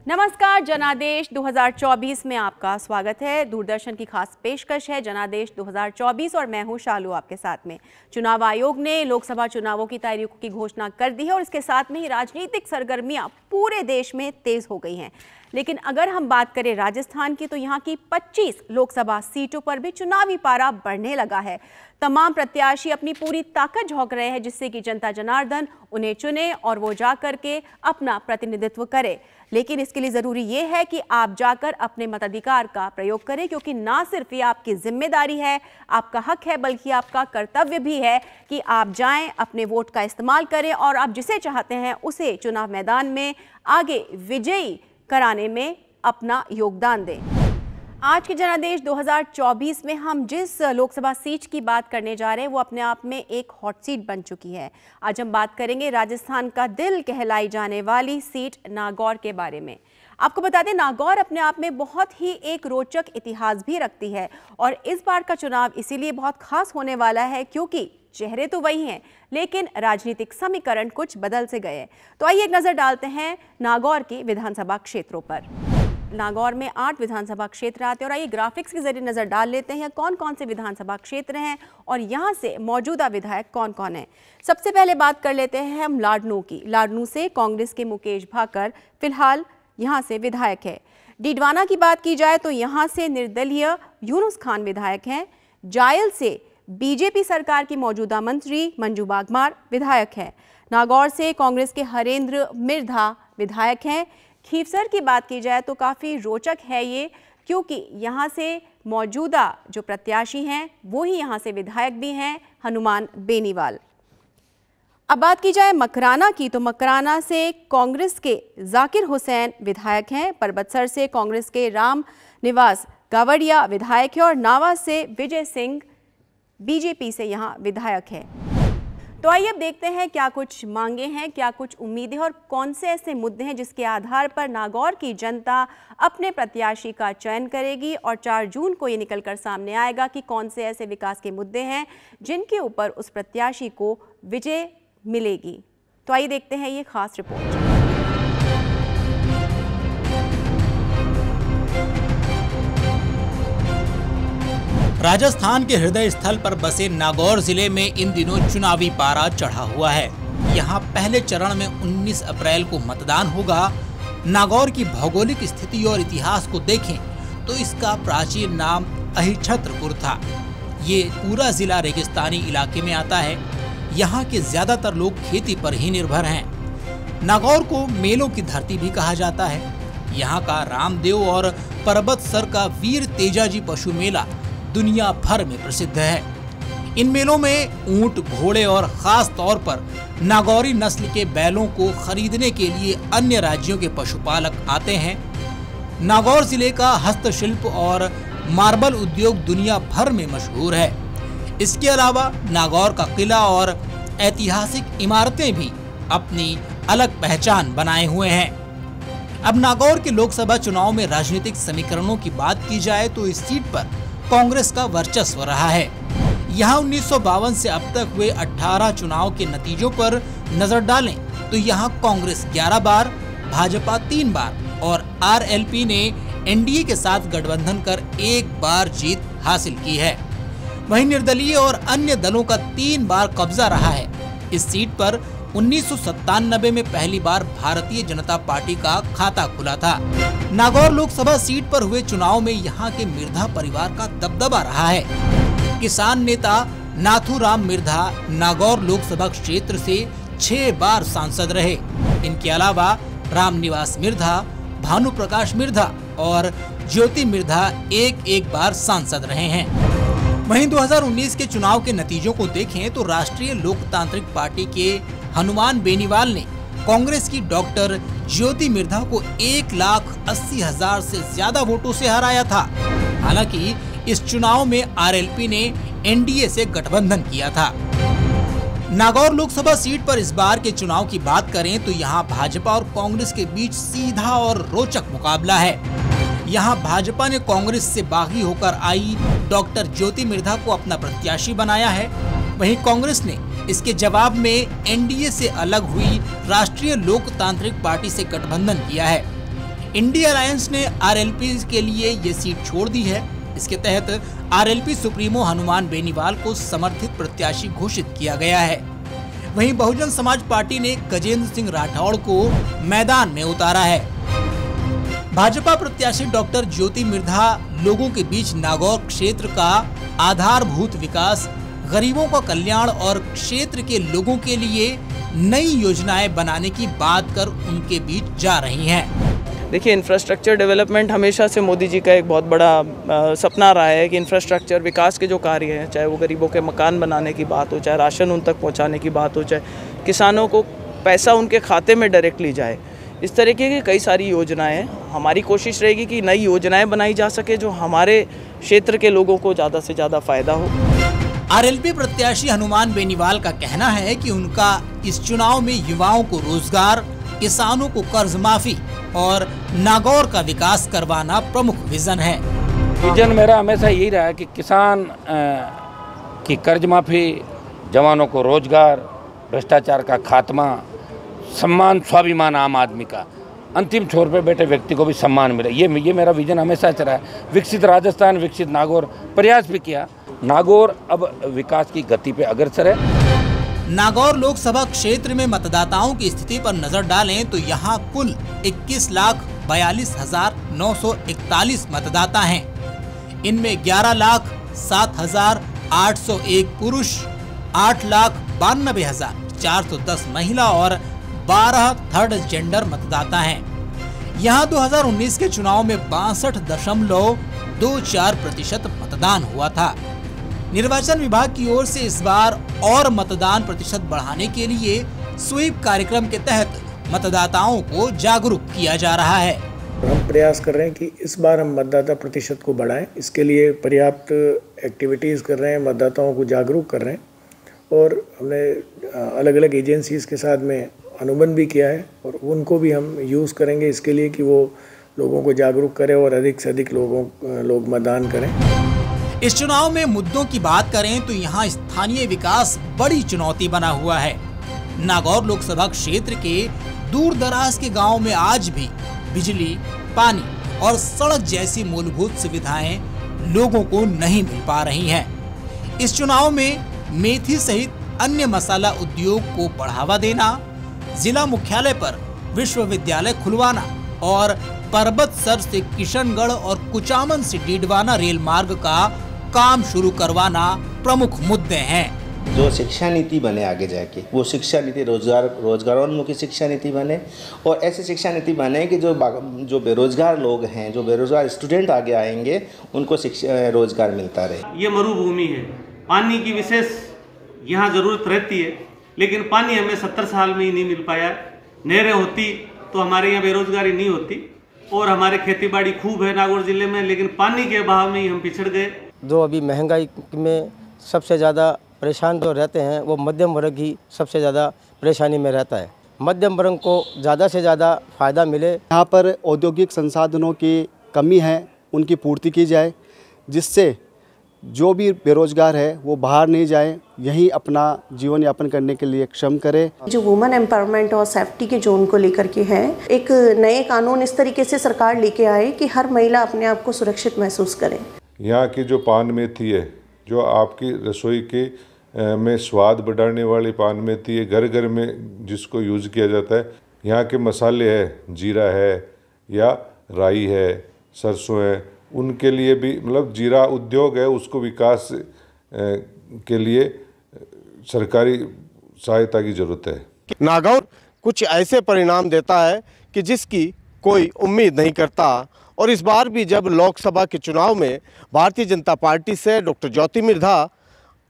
नमस्कार, जनादेश 2024 में आपका स्वागत है। दूरदर्शन की खास पेशकश है जनादेश 2024 और मैं हूं शालू आपके साथ में। चुनाव आयोग ने लोकसभा चुनावों की तारीखों की घोषणा कर दी है और इसके साथ में ही राजनीतिक सरगर्मियां पूरे देश में तेज हो गई हैं। लेकिन अगर हम बात करें राजस्थान की, तो यहाँ की 25 लोकसभा सीटों पर भी चुनावी पारा बढ़ने लगा है। तमाम प्रत्याशी अपनी पूरी ताकत झोंक रहे हैं, जिससे कि जनता जनार्दन उन्हें चुने और वो जा करके अपना प्रतिनिधित्व करे। लेकिन इसके लिए ज़रूरी ये है कि आप जाकर अपने मताधिकार का प्रयोग करें, क्योंकि ना सिर्फ ये आपकी जिम्मेदारी है, आपका हक है, बल्कि आपका कर्तव्य भी है कि आप जाएं, अपने वोट का इस्तेमाल करें और आप जिसे चाहते हैं उसे चुनाव मैदान में आगे विजयी कराने में अपना योगदान दें। आज के जनादेश 2024 में हम जिस लोकसभा सीट की बात करने जा रहे हैं वो अपने आप में एक हॉट सीट बन चुकी है। आज हम बात करेंगे राजस्थान का दिल कहलाई जाने वाली सीट नागौर के बारे में। आपको बता दें, नागौर अपने आप में बहुत ही एक रोचक इतिहास भी रखती है और इस बार का चुनाव इसीलिए बहुत खास होने वाला है क्योंकि चेहरे तो वही हैं, लेकिन राजनीतिक समीकरण कुछ बदल से गए। तो आइए एक नजर डालते हैं नागौर के विधानसभा क्षेत्रों पर। नागौर में 8 विधानसभा क्षेत्र आते हैं और आइए ग्राफिक्स के जरिए नजर डाल लेते हैं कौन कौन से विधानसभा क्षेत्र हैं और यहाँ से मौजूदा विधायक कौन कौन है। सबसे पहले बात कर लेते हैं हम लाडनू की। लाडनू से कांग्रेस के मुकेश भाकर फिलहाल यहाँ से विधायक है। डीडवाना की बात की जाए तो यहाँ से निर्दलीय यूनुस खान विधायक हैं। जायल से बीजेपी सरकार की मौजूदा मंत्री मंजू बागमार विधायक है। नागौर से कांग्रेस के हरेंद्र मिर्धा विधायक हैं। खीवसर की बात की जाए तो काफ़ी रोचक है ये, क्योंकि यहाँ से मौजूदा जो प्रत्याशी हैं वो ही यहाँ से विधायक भी हैं, हनुमान बेनीवाल। अब बात की जाए मकराना की, तो मकराना से कांग्रेस के जाकिर हुसैन विधायक हैं। परबतसर से कांग्रेस के राम निवास गावड़िया विधायक है और नावा से विजय सिंह बीजेपी से यहाँ विधायक है। तो आइए अब देखते हैं क्या कुछ मांगे हैं, क्या कुछ उम्मीदें और कौन से ऐसे मुद्दे हैं जिसके आधार पर नागौर की जनता अपने प्रत्याशी का चयन करेगी और 4 जून को ये निकलकर सामने आएगा कि कौन से ऐसे विकास के मुद्दे हैं जिनके ऊपर उस प्रत्याशी को विजय मिलेगी। तो आइए देखते हैं ये खास रिपोर्ट। राजस्थान के हृदय स्थल पर बसे नागौर जिले में इन दिनों चुनावी पारा चढ़ा हुआ है। यहाँ पहले चरण में 19 अप्रैल को मतदान होगा। नागौर की भौगोलिक स्थिति और इतिहास को देखें तो इसका प्राचीन नाम अहिछत्रपुर था। ये पूरा जिला रेगिस्तानी इलाके में आता है। यहाँ के ज्यादातर लोग खेती पर ही निर्भर हैं। नागौर को मेलों की धरती भी कहा जाता है। यहाँ का रामदेव और परबतसर का वीर तेजाजी पशु मेला दुनिया भर में प्रसिद्ध है। इन मेलों में ऊंट, घोड़े और खास तौर पर नागौरी नस्ल के बैलों को खरीदने के लिए अन्य राज्यों के पशुपालक आते हैं। नागौर जिले का हस्तशिल्प और मार्बल उद्योग दुनिया भर में मशहूर है। इसके अलावा नागौर का किला और ऐतिहासिक इमारतें भी अपनी अलग पहचान बनाए हुए हैं। अब नागौर के लोकसभा चुनाव में राजनीतिक समीकरणों की बात की जाए तो इस सीट पर कांग्रेस का वर्चस्व रहा है। यहाँ 1952 से अब तक हुए 18 चुनाव के नतीजों पर नजर डालें तो यहाँ कांग्रेस 11 बार, भाजपा 3 बार और आरएलपी ने एनडीए के साथ गठबंधन कर 1 बार जीत हासिल की है। वहीं निर्दलीय और अन्य दलों का 3 बार कब्जा रहा है। इस सीट पर 1997 में पहली बार भारतीय जनता पार्टी का खाता खुला था। नागौर लोकसभा सीट पर हुए चुनाव में यहाँ के मिर्धा परिवार का दबदबा रहा है। किसान नेता नाथूराम मिर्धा नागौर लोकसभा क्षेत्र से 6 बार सांसद रहे। इनके अलावा रामनिवास मिर्धा, भानु प्रकाश मिर्धा और ज्योति मिर्धा एक बार सांसद रहे हैं। वहीं 2019 के चुनाव के नतीजों को देखें तो राष्ट्रीय लोकतांत्रिक पार्टी के हनुमान बेनीवाल ने कांग्रेस की डॉक्टर ज्योति मिर्धा को 1,80,000 से ज्यादा वोटों से हराया था। हालांकि इस चुनाव में आरएलपी ने एनडीए से गठबंधन किया था। नागौर लोकसभा सीट पर इस बार के चुनाव की बात करें तो यहाँ भाजपा और कांग्रेस के बीच सीधा और रोचक मुकाबला है। यहाँ भाजपा ने कांग्रेस से बागी होकर आई डॉक्टर ज्योति मिर्धा को अपना प्रत्याशी बनाया है। वहीं कांग्रेस ने इसके जवाब में एनडीए से अलग हुई राष्ट्रीय लोकतांत्रिक पार्टी से गठबंधन किया है। इंडी अलायंस ने आरएलपी के लिए ये सीट छोड़ दी है। इसके तहत आरएलपी सुप्रीमो हनुमान बेनीवाल को समर्थित प्रत्याशी घोषित किया गया है। वहीं बहुजन समाज पार्टी ने गजेंद्र सिंह राठौड़ को मैदान में उतारा है। भाजपा प्रत्याशी डॉक्टर ज्योति मिर्धा लोगों के बीच नागौर क्षेत्र का आधारभूत विकास, गरीबों का कल्याण और क्षेत्र के लोगों के लिए नई योजनाएं बनाने की बात कर उनके बीच जा रही हैं। देखिए, इंफ्रास्ट्रक्चर डेवलपमेंट हमेशा से मोदी जी का एक बहुत बड़ा सपना रहा है कि इंफ्रास्ट्रक्चर विकास के जो कार्य हैं, चाहे वो गरीबों के मकान बनाने की बात हो, चाहे राशन उन तक पहुंचाने की बात हो, चाहे किसानों को पैसा उनके खाते में डायरेक्टली जाए, इस तरीके की कई सारी योजनाएं हैं। हमारी कोशिश रहेगी कि नई योजनाएं बनाई जा सके जो हमारे क्षेत्र के लोगों को ज़्यादा से ज़्यादा फायदा हो। आरएलपी प्रत्याशी हनुमान बेनीवाल का कहना है कि उनका इस चुनाव में युवाओं को रोजगार, किसानों को कर्ज माफी और नागौर का विकास करवाना प्रमुख विजन है। विजन मेरा हमेशा यही रहा है कि किसान की कर्ज माफी, जवानों को रोजगार, भ्रष्टाचार का खात्मा, सम्मान, स्वाभिमान आम आदमी का, अंतिम छोर पे बैठे व्यक्ति को भी सम्मान मिले, ये मेरा विजन हमेशा चला है। विकसित राजस्थान, विकसित नागौर, प्रयास भी किया। नागौर अब विकास की गति पे अग्रसर है। नागौर लोकसभा क्षेत्र में मतदाताओं की स्थिति पर नजर डालें तो यहाँ कुल 21,42,941 मतदाता हैं। इनमें 11,07,801 पुरुष, 8,92,410 महिला और 12 थर्ड जेंडर मतदाता हैं। यहाँ 2019 के चुनाव में 62.24% मतदान हुआ था। निर्वाचन विभाग की ओर से इस बार और मतदान प्रतिशत बढ़ाने के लिए स्वीप कार्यक्रम के तहत मतदाताओं को जागरूक किया जा रहा है। हम प्रयास कर रहे हैं कि इस बार हम मतदाता प्रतिशत को बढ़ाएं। इसके लिए पर्याप्त एक्टिविटीज़ कर रहे हैं, मतदाताओं को जागरूक कर रहे हैं और हमने अलग अलग एजेंसीज़ के साथ में अनुबंध भी किया है और उनको भी हम यूज़ करेंगे इसके लिए कि वो लोगों को जागरूक करें और अधिक से अधिक लोग मतदान करें। इस चुनाव में मुद्दों की बात करें तो यहाँ स्थानीय विकास बड़ी चुनौती बना हुआ है। नागौर लोकसभा क्षेत्र के दूर दराज के गांव में आज भी बिजली, पानी और सड़क जैसी मूलभूत सुविधाएं लोगों को नहीं मिल पा रही हैं। इस चुनाव में मेथी सहित अन्य मसाला उद्योग को बढ़ावा देना, जिला मुख्यालय पर विश्वविद्यालय खुलवाना और पर्वतसर से किशनगढ़ और कुचामन से डीडवाना रेल मार्ग का काम शुरू करवाना प्रमुख मुद्दे हैं। जो शिक्षा नीति बने आगे जाके, वो शिक्षा नीति रोजगारोन्मुखी शिक्षा नीति बने और ऐसी शिक्षा नीति बने कि जो बेरोजगार लोग हैं, जो बेरोजगार स्टूडेंट आगे आएंगे, उनको रोजगार मिलता रहे। ये मरुभूमि है, पानी की विशेष यहाँ ज़रूरत रहती है, लेकिन पानी हमें 70 साल में ही नहीं मिल पाया। नहरें होती तो हमारे यहाँ बेरोजगारी नहीं होती और हमारे खेती बाड़ी खूब है नागौर जिले में, लेकिन पानी के अभाव में ही हम पिछड़ गए। जो अभी महंगाई में सबसे ज़्यादा परेशान जो रहते हैं वो मध्यम वर्ग ही सबसे ज़्यादा परेशानी में रहता है। मध्यम वर्ग को ज़्यादा से ज़्यादा फ़ायदा मिले। यहाँ पर औद्योगिक संसाधनों की कमी है, उनकी पूर्ति की जाए, जिससे जो भी बेरोजगार है वो बाहर नहीं जाए, यहीं अपना जीवन यापन करने के लिए श्रम करे। जो वुमेन एम्पावरमेंट और सेफ्टी के जोन को लेकर के है, एक नए कानून इस तरीके से सरकार लेके आए कि हर महिला अपने आप को सुरक्षित महसूस करे। यहाँ की जो पान मेथी है, जो आपकी रसोई के में स्वाद बढ़ाने वाली पान मेथी है, घर घर में जिसको यूज़ किया जाता है। यहाँ के मसाले है, जीरा है या राई है, सरसों है, उनके लिए भी मतलब जीरा उद्योग है, उसको विकास के लिए सरकारी सहायता की ज़रूरत है। नागौर कुछ ऐसे परिणाम देता है कि जिसकी कोई उम्मीद नहीं करता और इस बार भी जब लोकसभा के चुनाव में भारतीय जनता पार्टी से डॉक्टर ज्योति मिर्धा,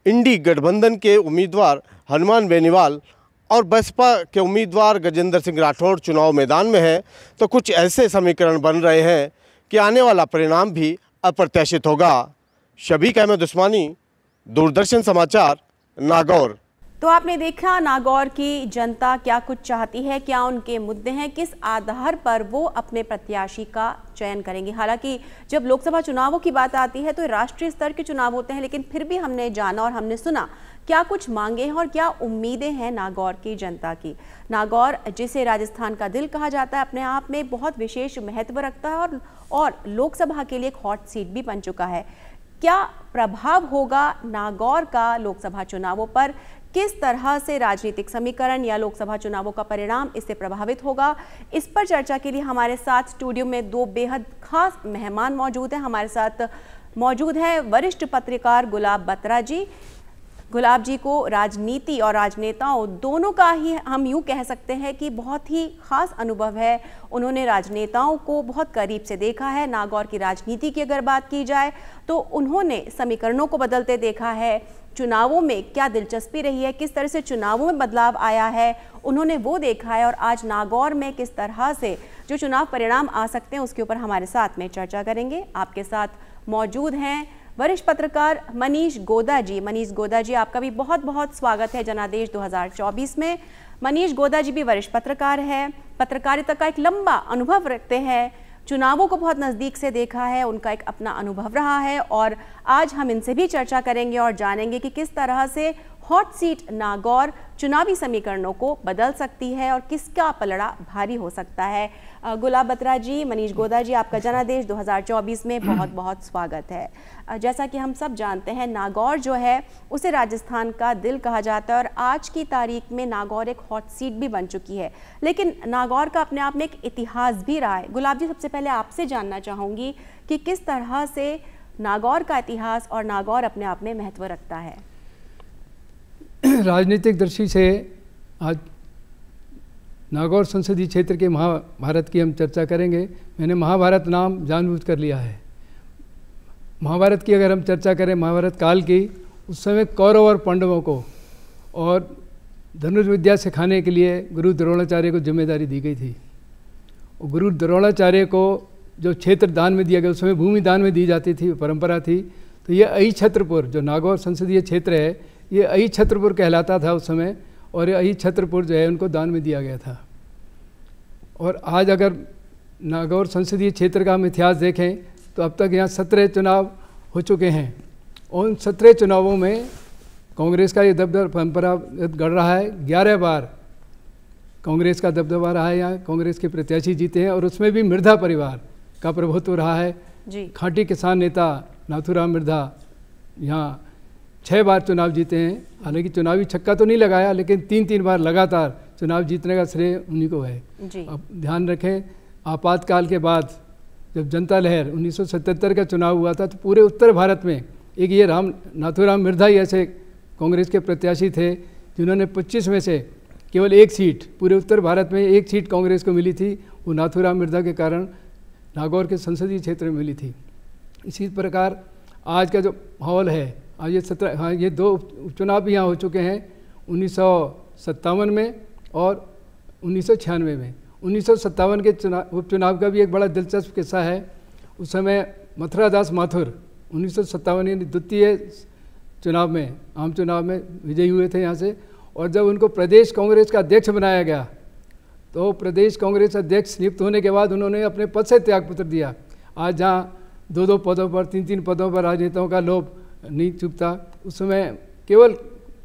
इंडी गठबंधन के उम्मीदवार हनुमान बेनीवाल और बसपा के उम्मीदवार गजेंद्र सिंह राठौड़ चुनाव मैदान में है, तो कुछ ऐसे समीकरण बन रहे हैं कि आने वाला परिणाम भी अप्रत्याशित होगा। शबीक अहमद उस्मानी, दूरदर्शन समाचार, नागौर। तो आपने देखा नागौर की जनता क्या कुछ चाहती है, क्या उनके मुद्दे हैं, किस आधार पर वो अपने प्रत्याशी का चयन करेंगे। हालांकि जब लोकसभा चुनावों की बात आती है तो राष्ट्रीय स्तर के चुनाव होते हैं, लेकिन फिर भी हमने जाना और हमने सुना क्या कुछ मांगे हैं और क्या उम्मीदें हैं नागौर की जनता की। नागौर जिसे राजस्थान का दिल कहा जाता है, अपने आप में बहुत विशेष महत्व रखता है और लोकसभा के लिए एक हॉट सीट भी बन चुका है। क्या प्रभाव होगा नागौर का लोकसभा चुनावों पर, किस तरह से राजनीतिक समीकरण या लोकसभा चुनावों का परिणाम इससे प्रभावित होगा, इस पर चर्चा के लिए हमारे साथ स्टूडियो में दो बेहद खास मेहमान मौजूद हैं। हमारे साथ मौजूद हैं वरिष्ठ पत्रकार गुलाब बत्रा जी। गुलाब जी को राजनीति और राजनेताओं दोनों का ही हम यूँ कह सकते हैं कि बहुत ही खास अनुभव है। उन्होंने राजनेताओं को बहुत करीब से देखा है। नागौर की राजनीति की अगर बात की जाए तो उन्होंने समीकरणों को बदलते देखा है। चुनावों में क्या दिलचस्पी रही है, किस तरह से चुनावों में बदलाव आया है, उन्होंने वो देखा है। और आज नागौर में किस तरह से जो चुनाव परिणाम आ सकते हैं उसके ऊपर हमारे साथ में चर्चा करेंगे। आपके साथ मौजूद हैं वरिष्ठ पत्रकार मनीष गोदा जी। मनीष गोदा जी, आपका भी बहुत बहुत स्वागत है जनादेश 2024 में। मनीष गोदा जी भी वरिष्ठ पत्रकार है, पत्रकारिता का एक लंबा अनुभव रखते हैं, चुनावों को बहुत नज़दीक से देखा है, उनका एक अपना अनुभव रहा है। और आज हम इनसे भी चर्चा करेंगे और जानेंगे कि किस तरह से हॉट सीट नागौर चुनावी समीकरणों को बदल सकती है और किसका पलड़ा भारी हो सकता है। गुलाब बत्रा जी, मनीष गोदा जी, आपका जनादेश 2024 में बहुत बहुत स्वागत है। जैसा कि हम सब जानते हैं नागौर जो है उसे राजस्थान का दिल कहा जाता है और आज की तारीख में नागौर एक हॉट सीट भी बन चुकी है, लेकिन नागौर का अपने आप में एक इतिहास भी रहा है। गुलाब जी, सबसे पहले आपसे जानना चाहूँगी कि किस तरह से नागौर का इतिहास और नागौर अपने आप में महत्व रखता है। राजनीतिक दृष्टि से आज नागौर संसदीय क्षेत्र के महाभारत की हम चर्चा करेंगे। मैंने महाभारत नाम जानबूझ कर लिया है। महाभारत की अगर हम चर्चा करें, महाभारत काल की, उस समय कौरव और पांडवों को और धनुर्विद्या सिखाने के लिए गुरु द्रोणाचार्य को जिम्मेदारी दी गई थी। और गुरु द्रोणाचार्य को जो क्षेत्र दान में दिया गया, उस समय भूमि दान में दी जाती थी, परंपरा थी। तो ये अहि छत्रपुर जो नागौर संसदीय क्षेत्र है, ये अहि छत्रपुर कहलाता था उस समय, और ये अहि छत्रपुर जो है उनको दान में दिया गया था। और आज अगर नागौर संसदीय क्षेत्र का हम इतिहास देखें तो अब तक यहाँ 17 चुनाव हो चुके हैं और उन 17 चुनावों में कांग्रेस का ये दबदबा परंपरा गढ़ रहा है। 11 बार कांग्रेस का दबदबा रहा है, यहाँ कांग्रेस के प्रत्याशी जीते हैं और उसमें भी मिर्धा परिवार का प्रभुत्व रहा है जी। खाटी किसान नेता नाथूराम मिर्धा यहाँ 6 बार चुनाव जीते हैं। हालांकि चुनावी छक्का तो नहीं लगाया, लेकिन 3-3 बार लगातार चुनाव जीतने का श्रेय उन्हीं को है जी। अब ध्यान रखें, आपातकाल के बाद जब जनता लहर 1977 का चुनाव हुआ था तो पूरे उत्तर भारत में एक ये नाथूराम मिर्धा ही ऐसे कांग्रेस के प्रत्याशी थे जिन्होंने 25 में से केवल 1 सीट, पूरे उत्तर भारत में 1 सीट कांग्रेस को मिली थी। वो नाथूराम मिर्धा के कारण नागौर के संसदीय क्षेत्र में मिली थी। इसी प्रकार आज का जो माहौल है, आज ये 2 उपचुनाव भी यहाँ हो चुके हैं, 1957 में और 1996 में। 1957 के उपचुनाव का भी एक बड़ा दिलचस्प किस्सा है। उस समय मथुरादास माथुर 1957 यानी द्वितीय चुनाव में, आम चुनाव में विजयी हुए थे यहाँ से। और जब उनको प्रदेश कांग्रेस का अध्यक्ष बनाया गया तो प्रदेश कांग्रेस अध्यक्ष नियुक्त होने के बाद उन्होंने अपने पद से त्यागपत्र दिया। आज जहाँ 2-2 पदों पर, 3-3 पदों पर राजनेताओं का लोभ नहीं चुपता, उस समय केवल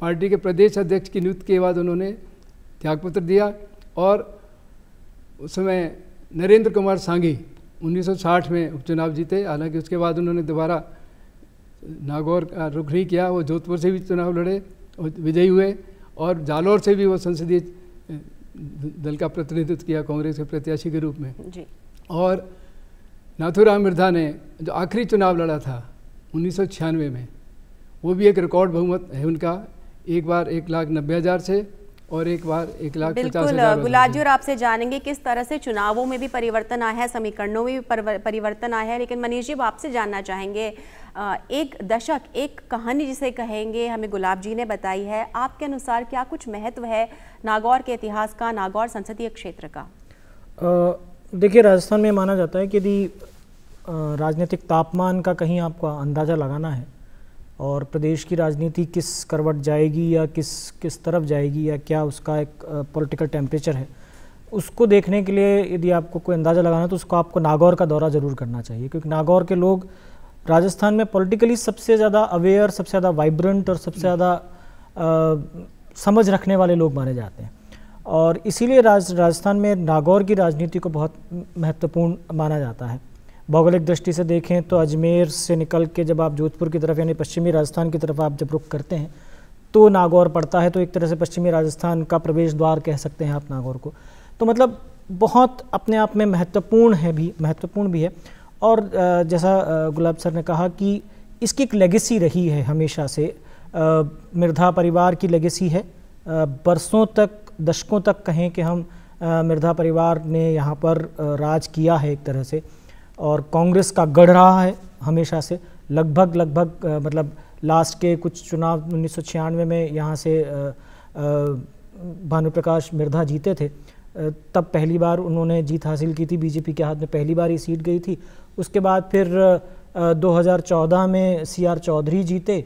पार्टी के प्रदेश अध्यक्ष की नियुक्ति के बाद उन्होंने त्यागपत्र दिया। और उस समय नरेंद्र कुमार सांघी 1960 में उपचुनाव जीते। हालांकि उसके बाद उन्होंने दोबारा नागौर का रुख नहीं किया, वो जोधपुर से भी चुनाव लड़े और विजयी हुए और जालौर से भी वो संसदीय दल का प्रतिनिधित्व किया कांग्रेस के प्रत्याशी के रूप में जी। और नाथूराम मिर्धा ने जो आखिरी चुनाव लड़ा था 1996 में, वो भी एक रिकॉर्ड बहुमत है उनका। एक बार 1,90,000 से और एक बार 1,50,000। बिल्कुल गुलाब जी, और आपसे जानेंगे किस तरह से चुनावों में भी परिवर्तन आया है, समीकरणों में भी परिवर्तन आया है। लेकिन मनीष जी, आपसे जानना चाहेंगे, एक दशक, एक कहानी जिसे कहेंगे, हमें गुलाब जी ने बताई है। आपके अनुसार क्या कुछ महत्व है नागौर के इतिहास का, नागौर संसदीय क्षेत्र का? देखिए, राजस्थान में माना जाता है कि यदि राजनीतिक तापमान का कहीं आपको अंदाज़ा लगाना है और प्रदेश की राजनीति किस करवट जाएगी या किस तरफ जाएगी या क्या उसका एक पॉलिटिकल टेम्परेचर है, उसको देखने के लिए यदि आपको कोई अंदाज़ा लगाना है तो उसको आपको नागौर का दौरा ज़रूर करना चाहिए, क्योंकि नागौर के लोग राजस्थान में पॉलिटिकली सबसे ज़्यादा अवेयर, सबसे ज़्यादा वाइब्रेंट और सबसे ज़्यादा समझ रखने वाले लोग माने जाते हैं। और इसीलिए राजस्थान में नागौर की राजनीति को बहुत महत्वपूर्ण माना जाता है। भौगोलिक दृष्टि से देखें तो अजमेर से निकल के जब आप जोधपुर की तरफ यानी पश्चिमी राजस्थान की तरफ आप जब रुख करते हैं तो नागौर पड़ता है, तो एक तरह से पश्चिमी राजस्थान का प्रवेश द्वार कह सकते हैं आप नागौर को। तो मतलब बहुत अपने आप में महत्वपूर्ण भी है। और जैसा गुलाब सर ने कहा कि इसकी एक लेगेसी रही है हमेशा से, मिर्धा परिवार की लेगेसी है, बरसों तक, दशकों तक कहें कि हम मिर्धा परिवार ने यहाँ पर राज किया है एक तरह से, और कांग्रेस का गढ़ रहा है हमेशा से। लगभग मतलब लास्ट के कुछ चुनाव 1996 में यहाँ से भानुप्रकाश मिर्धा जीते थे, तब पहली बार उन्होंने जीत हासिल की थी, बीजेपी के हाथ में पहली बार ये सीट गई थी। उसके बाद फिर 2014 में CR चौधरी जीते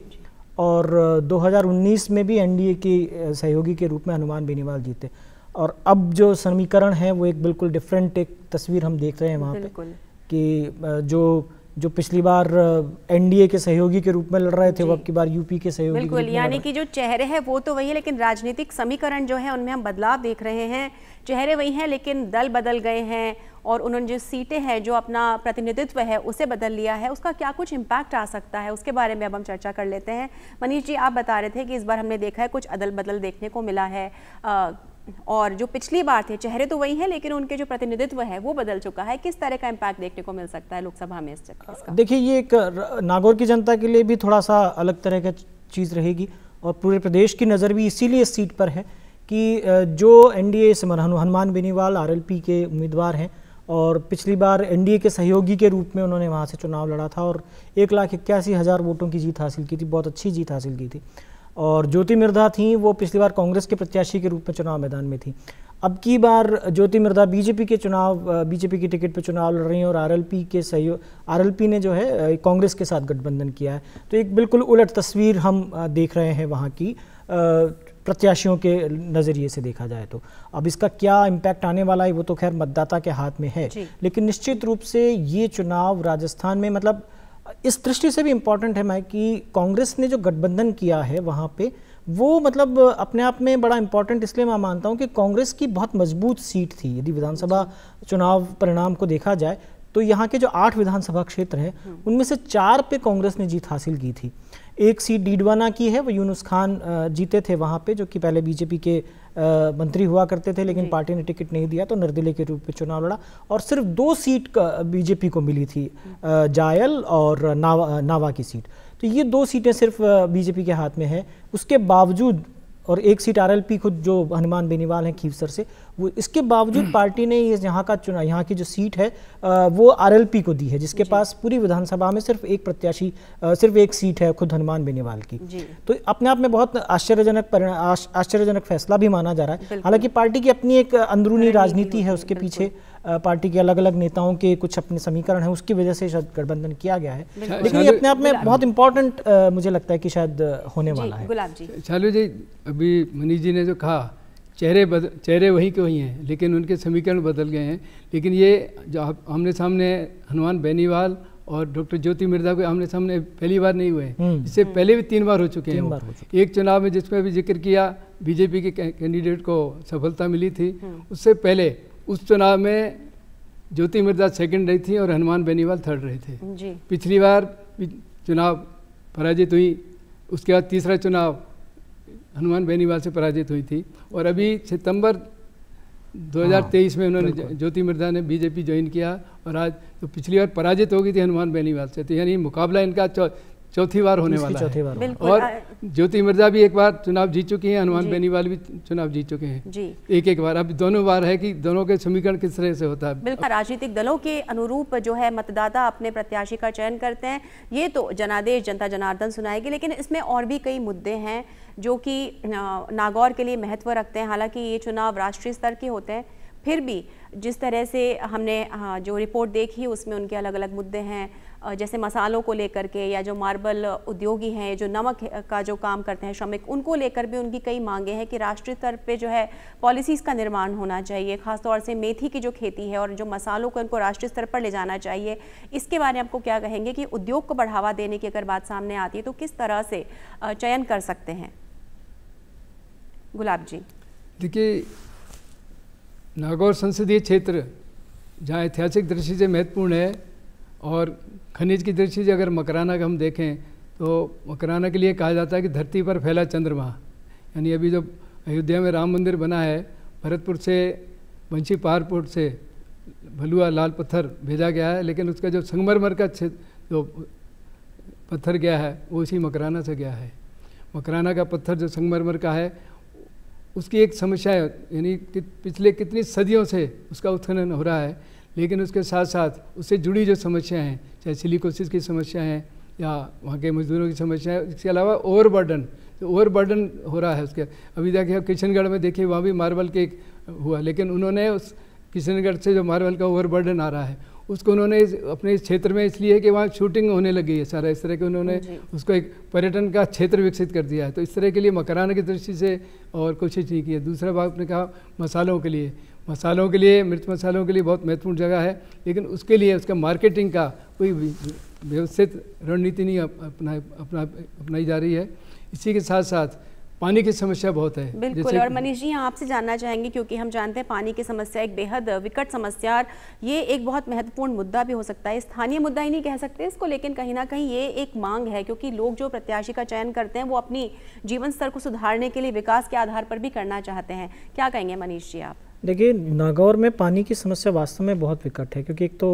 और 2019 में भी एनडीए के सहयोगी के रूप में हनुमान बेनीवाल जीते। और अब जो समीकरण है वो एक बिल्कुल डिफरेंट एक तस्वीर हम देख रहे हैं वहाँ पे कि जो पिछली बार एनडीए के सहयोगी के रूप में लड़ रहे थे वो अब की बार यूपी के सहयोगी बिल्कुल, यानी कि जो चेहरे हैं वो तो वही है, लेकिन राजनीतिक समीकरण जो है उनमें हम बदलाव देख रहे हैं। चेहरे वही हैं लेकिन दल बदल गए हैं, और उन्होंने जो सीटें हैं, जो अपना प्रतिनिधित्व है उसे बदल लिया है। उसका क्या कुछ इम्पैक्ट आ सकता है, उसके बारे में अब हम चर्चा कर लेते हैं। मनीष जी, आप बता रहे थे कि इस बार हमने देखा है कुछ अदल बदल देखने को मिला है, और जो पिछली बार थे चेहरे तो वही हैं लेकिन उनके जो प्रतिनिधित्व है वो बदल चुका है। किस तरह का इम्पैक्ट देखने को मिल सकता है लोकसभा में इसका? देखिए, ये एक नागौर की जनता के लिए भी थोड़ा सा अलग तरह का चीज़ रहेगी, और पूरे प्रदेश की नज़र भी इसीलिए इस सीट पर है कि जो एनडीए से हनुमान बेनीवाल RLP के उम्मीदवार हैं, और पिछली बार एनडीए के सहयोगी के रूप में उन्होंने वहाँ से चुनाव लड़ा था और 1,81,000 वोटों की जीत हासिल की थी, बहुत अच्छी जीत हासिल की थी। और ज्योति मिर्धा थी, वो पिछली बार कांग्रेस के प्रत्याशी के रूप में चुनाव मैदान में थी। अब की बार ज्योति मिर्धा बीजेपी की टिकट पर चुनाव लड़ रही हैं, और RLP ने जो है कांग्रेस के साथ गठबंधन किया है। तो एक बिल्कुल उलट तस्वीर हम देख रहे हैं वहाँ की प्रत्याशियों के नज़रिए से देखा जाए तो। अब इसका क्या इम्पैक्ट आने वाला है वो तो खैर मतदाता के हाथ में है, लेकिन निश्चित रूप से ये चुनाव राजस्थान में मतलब इस दृष्टि से भी इम्पॉर्टेंट है मैं कि कांग्रेस ने जो गठबंधन किया है वहाँ पे वो मतलब अपने आप में बड़ा इम्पॉर्टेंट इसलिए मैं मानता हूँ कि कांग्रेस की बहुत मजबूत सीट थी। यदि विधानसभा चुनाव परिणाम को देखा जाए तो यहाँ के जो 8 विधानसभा क्षेत्र हैं उनमें से 4 पे कांग्रेस ने जीत हासिल की थी। एक सीट डीडवाना की है, वो यूनुस खान जीते थे वहाँ पे, जो कि पहले बीजेपी के मंत्री हुआ करते थे, लेकिन पार्टी ने टिकट नहीं दिया तो निर्दलीय के रूप में चुनाव लड़ा। और सिर्फ 2 सीट बीजेपी को मिली थी, जायल और नावा की सीट। तो ये 2 सीटें सिर्फ बीजेपी के हाथ में है। उसके बावजूद, और 1 सीट RLP खुद जो हनुमान बेनीवाल हैं खीवसर से, वो इसके बावजूद पार्टी ने ये यहाँ की जो सीट है वो RLP को दी है, जिसके पास पूरी विधानसभा में सिर्फ 1 प्रत्याशी, सिर्फ 1 सीट है खुद हनुमान बेनीवाल की। तो अपने आप में बहुत आश्चर्यजनक फैसला भी माना जा रहा है। हालांकि पार्टी की अपनी एक अंदरूनी राजनीति है, उसके पीछे पार्टी के अलग अलग नेताओं के कुछ अपने समीकरण हैं, उसकी वजह से शायद गठबंधन किया गया है। लेकिन ये अपने आप में बहुत इंपॉर्टेंट मुझे लगता है कि शायद होने वाला है। गुलाब जी, चालू जी, अभी मनीष जी ने जो कहा चेहरे वही के वही हैं, लेकिन उनके समीकरण बदल गए हैं। लेकिन ये जो आमने सामने हनुमान बेनीवाल और डॉक्टर ज्योति मिर्धा को आमने सामने पहली बार नहीं हुए, इससे पहले भी 3 बार हो चुके हैं। एक चुनाव में जिसमें भी जिक्र किया बीजेपी के कैंडिडेट को सफलता मिली थी, उससे पहले उस चुनाव में ज्योति मिर्धा सेकंड रही थी और हनुमान बेनीवाल थर्ड रहे थे। पिछली बार चुनाव पराजित हुई, उसके बाद तीसरा चुनाव हनुमान बेनीवाल से पराजित हुई थी। और अभी सितंबर 2023 में उन्होंने ज्योति मिर्धा ने बीजेपी ज्वाइन किया, और आज तो पिछली बार पराजित हो गई थी हनुमान बेनीवाल से। तो यानी मुकाबला इनका चौथी बार होने वाला है। और ज्योति मिर्धा भी एक बार चुनाव जीत चुकी हैं, हनुमान बेनीवाल भी चुनाव जीत चुके हैं एक बार। अब दोनों बार है कि दोनों के समीकरण किस तरह से होता है। बिल्कुल, राजनीतिक दलों के अनुरूप जो है मतदाता अपने प्रत्याशी का चयन करते हैं। ये तो जनादेश जनता जनार्दन सुनाएगी, लेकिन इसमें और भी कई मुद्दे हैं जो कि नागौर के लिए महत्व रखते हैं। हालांकि ये चुनाव राष्ट्रीय स्तर के होते हैं, फिर भी जिस तरह से हमने जो रिपोर्ट देखी उसमें उनके अलग अलग मुद्दे हैं। जैसे मसालों को लेकर के, या जो मार्बल उद्योगी हैं, जो नमक का जो काम करते हैं श्रमिक, उनको लेकर भी उनकी कई मांगे हैं कि राष्ट्रीय स्तर पे जो है पॉलिसीज़ का निर्माण होना चाहिए। खासतौर से मेथी की जो खेती है और जो मसालों को उनको राष्ट्रीय स्तर पर ले जाना चाहिए, इसके बारे में आपको क्या कहेंगे कि उद्योग को बढ़ावा देने की अगर बात सामने आती है तो किस तरह से चयन कर सकते हैं? गुलाब जी। देखिए, नागौर संसदीय क्षेत्र जहाँ ऐतिहासिक दृष्टि से महत्वपूर्ण है और खनिज की दृष्टि से अगर मकराना का हम देखें तो मकराना के लिए कहा जाता है कि धरती पर फैला चंद्रमा। यानी अभी जो अयोध्या में राम मंदिर बना है, भरतपुर से बंशी पहाड़पुर से भलुआ लाल पत्थर भेजा गया है, लेकिन उसका जो संगमरमर का जो पत्थर गया है वो उसी मकराना से गया है। मकराना का पत्थर जो संगमरमर का है उसकी एक समस्या है, यानी कि पिछले कितनी सदियों से उसका उत्खनन हो रहा है, लेकिन उसके साथ साथ उससे जुड़ी जो समस्याएं हैं, चाहे सिलिकोसिस की समस्या है या वहाँ के मजदूरों की समस्या है, इसके अलावा ओवरबर्डन, जो ओवरबर्डन हो रहा है उसके। अभी देखिए किशनगढ़ में देखिए वहाँ भी मार्बल के हुआ, लेकिन उन्होंने उस किशनगढ़ से जो मार्बल का ओवरबर्डन आ रहा है उसको उन्होंने अपने इस क्षेत्र में इसलिए कि वहाँ शूटिंग होने लगी है सारा, इस तरह के उन्होंने उसको एक पर्यटन का क्षेत्र विकसित कर दिया है। तो इस तरह के लिए मकराना की दृष्टि से और कोशिश नहीं की है। दूसरा बात आपने कहा मसालों के लिए, मिर्च मसालों के लिए बहुत महत्वपूर्ण जगह है, लेकिन उसके लिए उसका मार्केटिंग का कोई व्यवस्थित रणनीति नहीं अपनाई जा रही है। इसी के साथ साथ पानी की समस्या बहुत है। बिल्कुल, और मनीष जी आपसे जानना चाहेंगे, क्योंकि हम जानते हैं पानी की समस्या एक बेहद विकट समस्या, और ये एक बहुत महत्वपूर्ण मुद्दा भी हो सकता है। स्थानीय मुद्दा ही नहीं कह सकते इसको, लेकिन कहीं ना कहीं ये एक मांग है, क्योंकि लोग जो प्रत्याशी का चयन करते हैं वो अपनी जीवन स्तर को सुधारने के लिए विकास के आधार पर भी करना चाहते हैं। क्या कहेंगे मनीष जी आप? देखिए, नागौर में पानी की समस्या वास्तव में बहुत विकट है, क्योंकि एक तो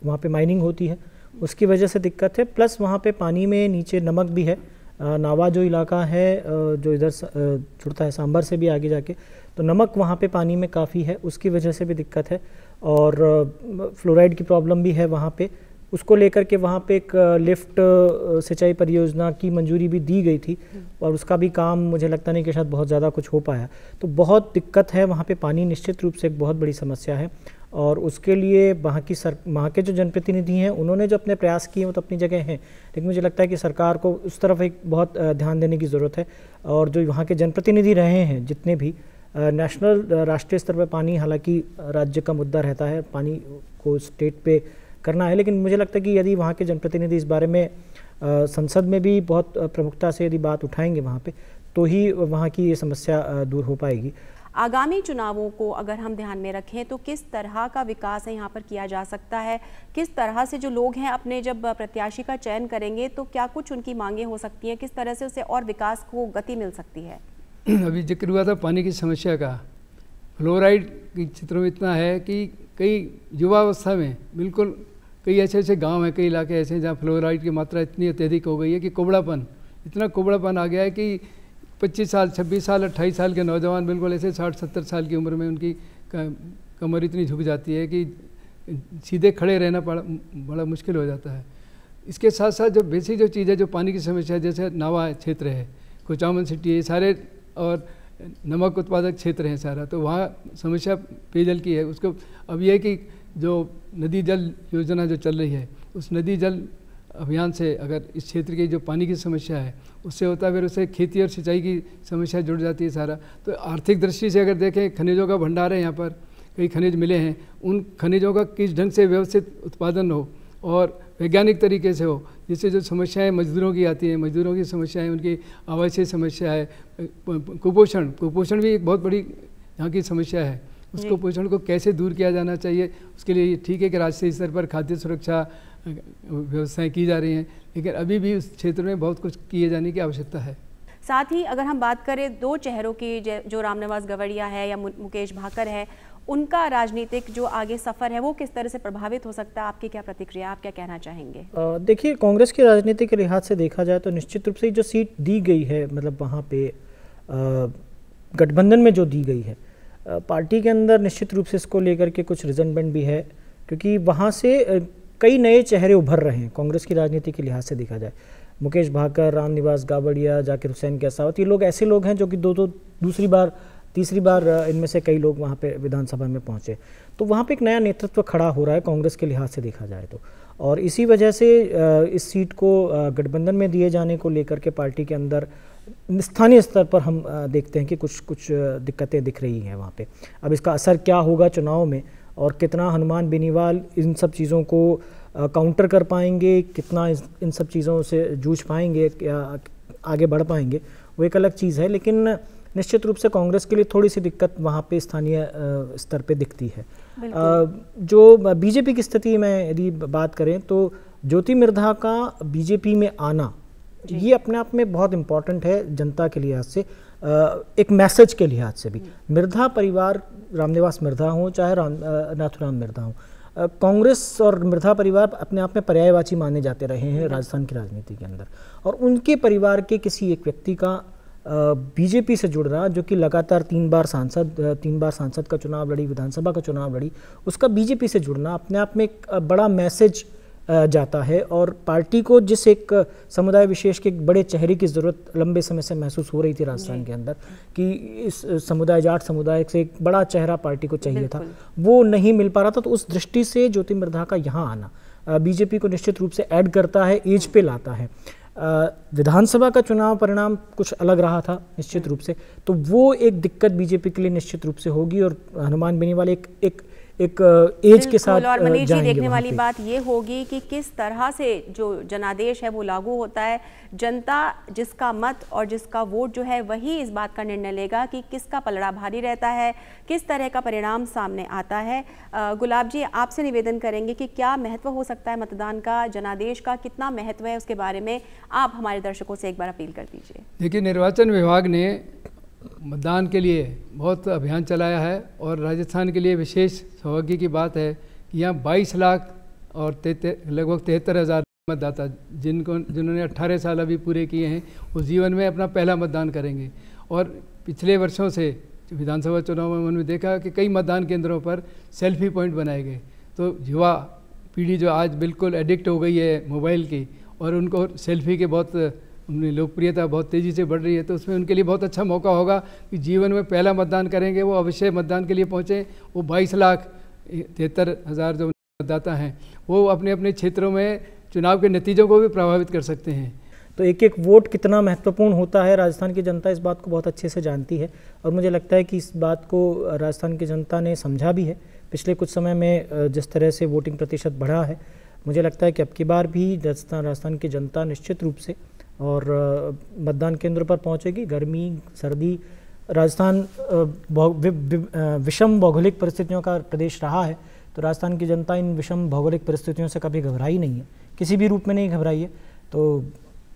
वहाँ पे माइनिंग होती है, उसकी वजह से दिक्कत है, प्लस वहाँ पे पानी में नीचे नमक भी है। नावा जो इलाका है जो इधर छुड़ता है सांबर से भी आगे जाके, तो नमक वहाँ पे पानी में काफ़ी है, उसकी वजह से भी दिक्कत है। और फ्लोराइड की प्रॉब्लम भी है वहाँ पे, उसको लेकर के वहाँ पे एक लिफ्ट सिंचाई परियोजना की मंजूरी भी दी गई थी, और उसका भी काम मुझे लगता नहीं कि शायद बहुत ज़्यादा कुछ हो पाया। तो बहुत दिक्कत है वहाँ पे, पानी निश्चित रूप से एक बहुत बड़ी समस्या है, और उसके लिए वहाँ के जो जनप्रतिनिधि हैं उन्होंने जो अपने प्रयास किए वो तो अपनी जगह हैं, लेकिन मुझे लगता है कि सरकार को उस तरफ एक बहुत ध्यान देने की ज़रूरत है। और जो वहाँ के जनप्रतिनिधि रहे हैं जितने भी, नेशनल राष्ट्रीय स्तर पर पानी हालांकि राज्य का मुद्दा रहता है, पानी को स्टेट पे करना है, लेकिन मुझे लगता है कि यदि वहाँ के जनप्रतिनिधि इस बारे में संसद में भी बहुत प्रमुखता से यदि बात उठाएंगे वहाँ पे, तो ही वहाँ की ये समस्या दूर हो पाएगी। आगामी चुनावों को अगर हम ध्यान में रखें तो किस तरह का विकास है यहाँ पर किया जा सकता है? किस तरह से जो लोग हैं अपने जब प्रत्याशी का चयन करेंगे तो क्या कुछ उनकी मांगें हो सकती हैं? किस तरह से उसे और विकास को गति मिल सकती है? अभी जिक्र हुआ था पानी की समस्या का। फ्लोराइड के क्षेत्रों में इतना है कि कई युवावस्था में बिल्कुल कई ऐसे गाँव हैं, कई इलाके ऐसे हैं जहाँ फ्लोराइड की मात्रा इतनी अत्यधिक हो गई है कि इतना कोबड़ापन आ गया है कि 25 साल 26 साल 28 साल के नौजवान बिल्कुल ऐसे 60-70 साल की उम्र में उनकी कमर इतनी झुक जाती है कि सीधे खड़े रहना बड़ा मुश्किल हो जाता है। इसके साथ साथ जो बेसिक जो चीज़ है, जो पानी की समस्या है, जैसे नावा क्षेत्र है, कुचामन सिटी है, सारे और नमक उत्पादक क्षेत्र हैं सारा, तो वहाँ समस्या पेयजल की है। उसको अब यह है कि जो नदी जल योजना जो चल रही है, उस नदी जल अभियान से अगर इस क्षेत्र की जो पानी की समस्या है उससे होता है, फिर उससे खेती और सिंचाई की समस्या जुड़ जाती है सारा। तो आर्थिक दृष्टि से अगर देखें, खनिजों का भंडार है यहाँ पर, कई खनिज मिले हैं, उन खनिजों का किस ढंग से व्यवस्थित उत्पादन हो और वैज्ञानिक तरीके से हो, जिससे जो समस्याएं मजदूरों की आती हैं, मजदूरों की समस्याएं, उनकी आवासीय समस्या है, कुपोषण भी एक बहुत बड़ी यहाँ की समस्या है। उस कुपोषण को कैसे दूर किया जाना चाहिए, उसके लिए ठीक है कि राष्ट्रीय स्तर पर खाद्य सुरक्षा व्यवस्थाएं की जा रही हैं, लेकिन अभी भी उस क्षेत्र में बहुत कुछ किए जाने की आवश्यकता है। साथ ही अगर हम बात करें दो चेहरों की, जो रामनिवास गवड़िया है या मुकेश भाकर है, उनका राजनीतिक जो आगे सफ़र है वो किस तरह से प्रभावित हो सकता है? आपकी क्या प्रतिक्रिया, आप क्या कहना चाहेंगे? देखिए, कांग्रेस की राजनीति के लिहाज से देखा जाए तो निश्चित रूप से जो सीट दी गई है, मतलब वहाँ पे गठबंधन में जो दी गई है, पार्टी के अंदर निश्चित रूप से इसको लेकर के कुछ रिजनमेंट भी है, क्योंकि वहाँ से कई नए चेहरे उभर रहे हैं कांग्रेस की राजनीति के लिहाज से देखा जाए। मुकेश भाकर, रामनिवास गावड़िया, जाकिर हुसैन कैसावत, ये लोग ऐसे लोग हैं जो कि दूसरी बार तीसरी बार इनमें से कई लोग वहाँ पे विधानसभा में पहुँचे, तो वहाँ पे एक नया नेतृत्व खड़ा हो रहा है कांग्रेस के लिहाज से देखा जाए तो। और इसी वजह से इस सीट को गठबंधन में दिए जाने को लेकर के पार्टी के अंदर स्थानीय स्तर पर हम देखते हैं कि कुछ दिक्कतें दिख रही हैं वहाँ पे। अब इसका असर क्या होगा चुनाव में और कितना हनुमान बेनीवाल इन सब चीज़ों को काउंटर कर पाएंगे, कितना इन सब चीज़ों से जूझ पाएंगे, आगे बढ़ पाएंगे, वो एक अलग चीज़ है। लेकिन निश्चित रूप से कांग्रेस के लिए थोड़ी सी दिक्कत वहाँ पे स्थानीय स्तर पे दिखती है। जो बीजेपी की स्थिति में यदि बात करें तो ज्योति मिर्धा का बीजेपी में आना ये अपने आप में बहुत इम्पॉर्टेंट है जनता के लिहाज से, एक मैसेज के लिहाज से भी। मिर्धा परिवार, रामनिवास मिर्धा हो चाहे नाथुराम मिर्धा हो, कांग्रेस और मिर्धा परिवार अपने आप में पर्यायवाची माने जाते रहे हैं राजस्थान की राजनीति के अंदर, और उनके परिवार के किसी एक व्यक्ति का बीजेपी से जुड़ना, जो कि लगातार 3 बार सांसद का चुनाव लड़ी, विधानसभा का चुनाव लड़ी, उसका बीजेपी से जुड़ना अपने आप में एक बड़ा मैसेज जाता है। और पार्टी को जिस एक समुदाय विशेष के एक बड़े चेहरे की ज़रूरत लंबे समय से महसूस हो रही थी राजस्थान के अंदर, कि इस समुदाय, जाट समुदाय से एक बड़ा चेहरा पार्टी को चाहिए था, वो नहीं मिल पा रहा था। तो उस दृष्टि से ज्योति मिर्धा का यहाँ आना बीजेपी को निश्चित रूप से ऐड करता है, एज पे लाता है। विधानसभा का चुनाव परिणाम कुछ अलग रहा था निश्चित रूप से, तो वो एक दिक्कत बीजेपी के लिए निश्चित रूप से होगी। और हनुमान बेनीवाल एक एज के साथ और मनीष जी, देखने वाली बात ये होगी कि किस तरह से जो जनादेश है वो लागू होता है। जनता जिसका मत और जिसका वोट जो है वही इस बात का निर्णय लेगा कि किसका पलड़ा भारी रहता है, किस तरह का परिणाम सामने आता है। गुलाब जी, आपसे निवेदन करेंगे कि क्या महत्व हो सकता है मतदान का, जनादेश का कितना महत्व है, उसके बारे में आप हमारे दर्शकों से एक बार अपील कर दीजिए। देखिए, निर्वाचन विभाग ने मतदान के लिए बहुत अभियान चलाया है और राजस्थान के लिए विशेष सौभाग्य की बात है कि यहाँ 22 लाख और लगभग 73,000 मतदाता जिन्होंने 18 साल अभी पूरे किए हैं, वो जीवन में अपना पहला मतदान करेंगे। और पिछले वर्षों से विधानसभा चुनाव में उन्होंने देखा कि कई मतदान केंद्रों पर सेल्फी पॉइंट बनाए गए। तो युवा पीढ़ी जो आज बिल्कुल एडिक्ट हो गई है मोबाइल की, और उनको सेल्फी के बहुत लोकप्रियता बहुत तेज़ी से बढ़ रही है, तो उसमें उनके लिए बहुत अच्छा मौका होगा कि जीवन में पहला मतदान करेंगे, वो अवश्य मतदान के लिए पहुँचें। वो 22,73,000 जो मतदाता हैं वो अपने अपने क्षेत्रों में चुनाव के नतीजों को भी प्रभावित कर सकते हैं। तो एक एक वोट कितना महत्वपूर्ण होता है, राजस्थान की जनता इस बात को बहुत अच्छे से जानती है, और मुझे लगता है कि इस बात को राजस्थान की जनता ने समझा भी है। पिछले कुछ समय में जिस तरह से वोटिंग प्रतिशत बढ़ा है, मुझे लगता है कि अब की बार भी राजस्थान की जनता निश्चित रूप से और मतदान केंद्र पर पहुंचेगी। गर्मी, सर्दी, राजस्थान विषम भौगोलिक परिस्थितियों का प्रदेश रहा है, तो राजस्थान की जनता इन विषम भौगोलिक परिस्थितियों से कभी घबराई नहीं है, किसी भी रूप में नहीं घबराई है। तो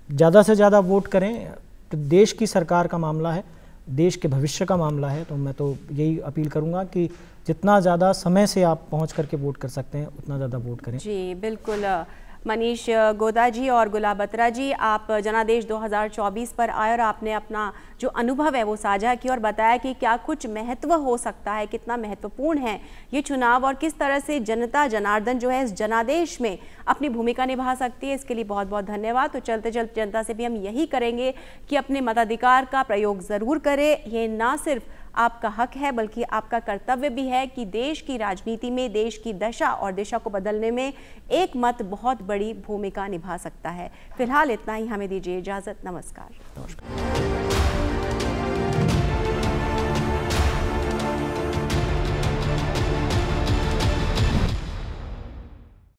ज़्यादा से ज़्यादा वोट करें, तो देश की सरकार का मामला है, देश के भविष्य का मामला है। तो मैं तो यही अपील करूँगा कि जितना ज़्यादा समय से आप पहुँच करके वोट कर सकते हैं उतना ज़्यादा वोट करें। जी बिल्कुल। मनीष गोदा जी और गुलाब बत्रा जी, आप जनादेश 2024 पर आए और आपने अपना जो अनुभव है वो साझा किया और बताया कि क्या कुछ महत्व हो सकता है, कितना महत्वपूर्ण है ये चुनाव और किस तरह से जनता जनार्दन जो है इस जनादेश में अपनी भूमिका निभा सकती है। इसके लिए बहुत बहुत धन्यवाद। तो चलते चलते जनता से भी हम यही करेंगे कि अपने मताधिकार का प्रयोग ज़रूर करें। ये ना सिर्फ आपका हक है बल्कि आपका कर्तव्य भी है कि देश की राजनीति में देश की दशा और दिशा को बदलने में एक मत बहुत बड़ी भूमिका निभा सकता है। फिलहाल इतना ही, हमें दीजिए इजाज़त। नमस्कार।